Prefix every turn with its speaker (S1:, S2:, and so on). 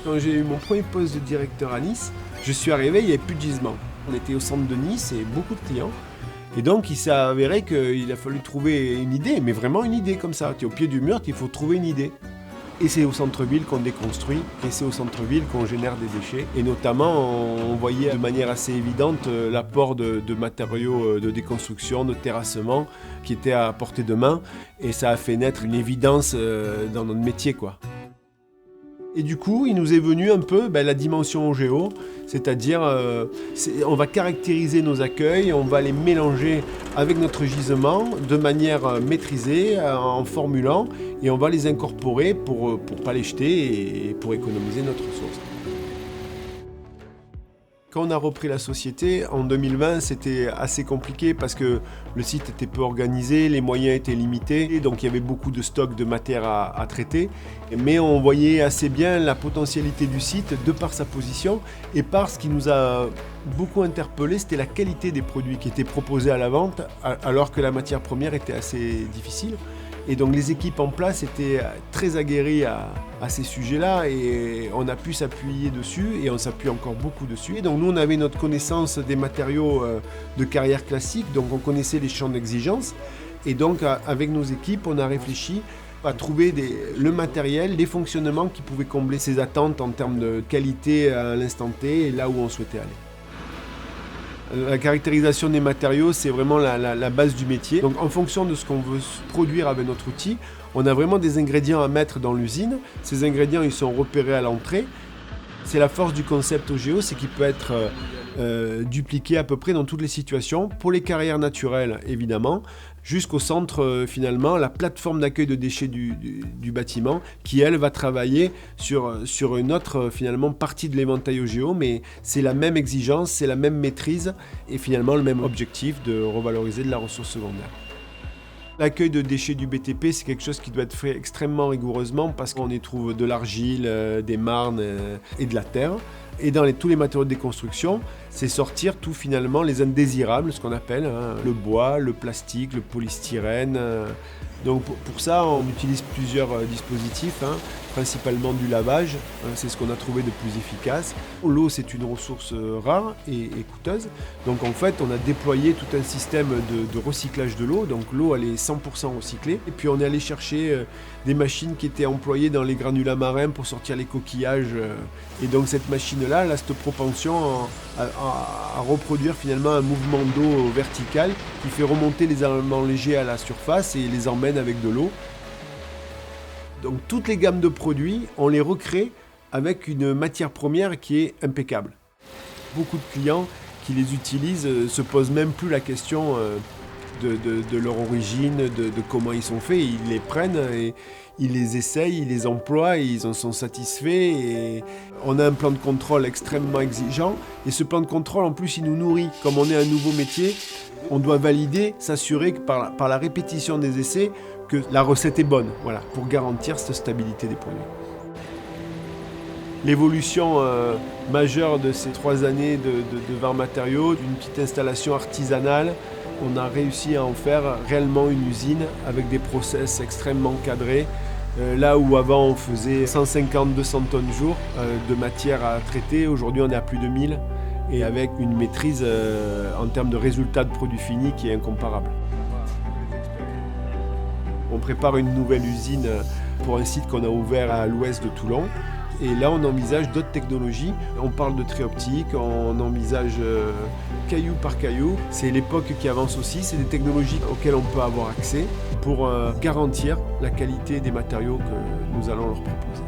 S1: Quand j'ai eu mon premier poste de directeur à Nice, je suis arrivé, il n'y avait plus de gisement. On était au centre de Nice et beaucoup de clients. Et donc il s'est avéré qu'il a fallu trouver une idée, mais vraiment une idée comme ça. Tu es au pied du mur, il faut trouver une idée. Et c'est au centre-ville qu'on déconstruit, et c'est au centre-ville qu'on génère des déchets. Et notamment, on voyait de manière assez évidente l'apport de matériaux de déconstruction, de terrassement, qui étaient à portée de main. Et ça a fait naître une évidence dans notre métier, quoi. Et du coup, il nous est venu un peu la dimension OGEO, c'est-à-dire on va caractériser nos accueils, on va les mélanger avec notre gisement de manière maîtrisée, en formulant, et on va les incorporer pour pas les jeter et pour économiser notre ressource. Quand on a repris la société, en 2020, c'était assez compliqué parce que le site était peu organisé, les moyens étaient limités, et donc il y avait beaucoup de stocks de matière à traiter. Mais on voyait assez bien la potentialité du site de par sa position et par ce qui nous a beaucoup interpellé, c'était la qualité des produits qui étaient proposés à la vente alors que la matière première était assez difficile. Et donc les équipes en place étaient très aguerries à ces sujets-là et on a pu s'appuyer dessus et on s'appuie encore beaucoup dessus. Et donc nous on avait notre connaissance des matériaux de carrière classique, donc on connaissait les champs d'exigence. Et donc avec nos équipes on a réfléchi à trouver le matériel, les fonctionnements qui pouvaient combler ces attentes en termes de qualité à l'instant T et là où on souhaitait aller. La caractérisation des matériaux, c'est vraiment la base du métier. Donc en fonction de ce qu'on veut produire avec notre outil, on a vraiment des ingrédients à mettre dans l'usine. Ces ingrédients, ils sont repérés à l'entrée. C'est la force du concept OGEO, c'est qu'il peut être dupliqué à peu près dans toutes les situations. Pour les carrières naturelles, évidemment, jusqu'au centre, finalement, la plateforme d'accueil de déchets du bâtiment, qui, elle, va travailler sur une autre, finalement, partie de l'éventail OGEO, mais c'est la même exigence, c'est la même maîtrise, et finalement, le même objectif de revaloriser de la ressource secondaire. L'accueil de déchets du BTP, c'est quelque chose qui doit être fait extrêmement rigoureusement parce qu'on y trouve de l'argile, des marnes et de la terre. Et dans tous les matériaux de déconstruction, c'est sortir tout finalement les indésirables, ce qu'on appelle le bois, le plastique, le polystyrène. Donc pour ça, on utilise plusieurs dispositifs, principalement du lavage, c'est ce qu'on a trouvé de plus efficace. L'eau, c'est une ressource rare et coûteuse. Donc en fait, on a déployé tout un système de recyclage de l'eau. Donc l'eau, elle est 100% recyclée. Et puis on est allé chercher des machines qui étaient employées dans les granulats marins pour sortir les coquillages. Et donc cette machine-là, elle a cette propension à reproduire finalement un mouvement d'eau vertical qui fait remonter les éléments légers à la surface et les emmène avec de l'eau. Donc toutes les gammes de produits, on les recrée avec une matière première qui est impeccable. Beaucoup de clients qui les utilisent se posent même plus la question de leur origine, de comment ils sont faits. Ils les prennent et ils les essayent, ils les emploient et ils en sont satisfaits. Et on a un plan de contrôle extrêmement exigeant et ce plan de contrôle en plus il nous nourrit. Comme on est un nouveau métier, on doit valider, s'assurer que par la répétition des essais que la recette est bonne, voilà, pour garantir cette stabilité des produits. L'évolution majeure de ces 3 années de Var Matériaux, d'une petite installation artisanale, on a réussi à en faire réellement une usine avec des process extrêmement cadrés. Là où avant on faisait 150-200 tonnes jour de matière à traiter, aujourd'hui on est à plus de 1000 et avec une maîtrise en termes de résultats de produits finis qui est incomparable. On prépare une nouvelle usine pour un site qu'on a ouvert à l'ouest de Toulon. Et là, on envisage d'autres technologies. On parle de trait optique, on envisage caillou par caillou. C'est l'époque qui avance aussi. C'est des technologies auxquelles on peut avoir accès pour garantir la qualité des matériaux que nous allons leur proposer.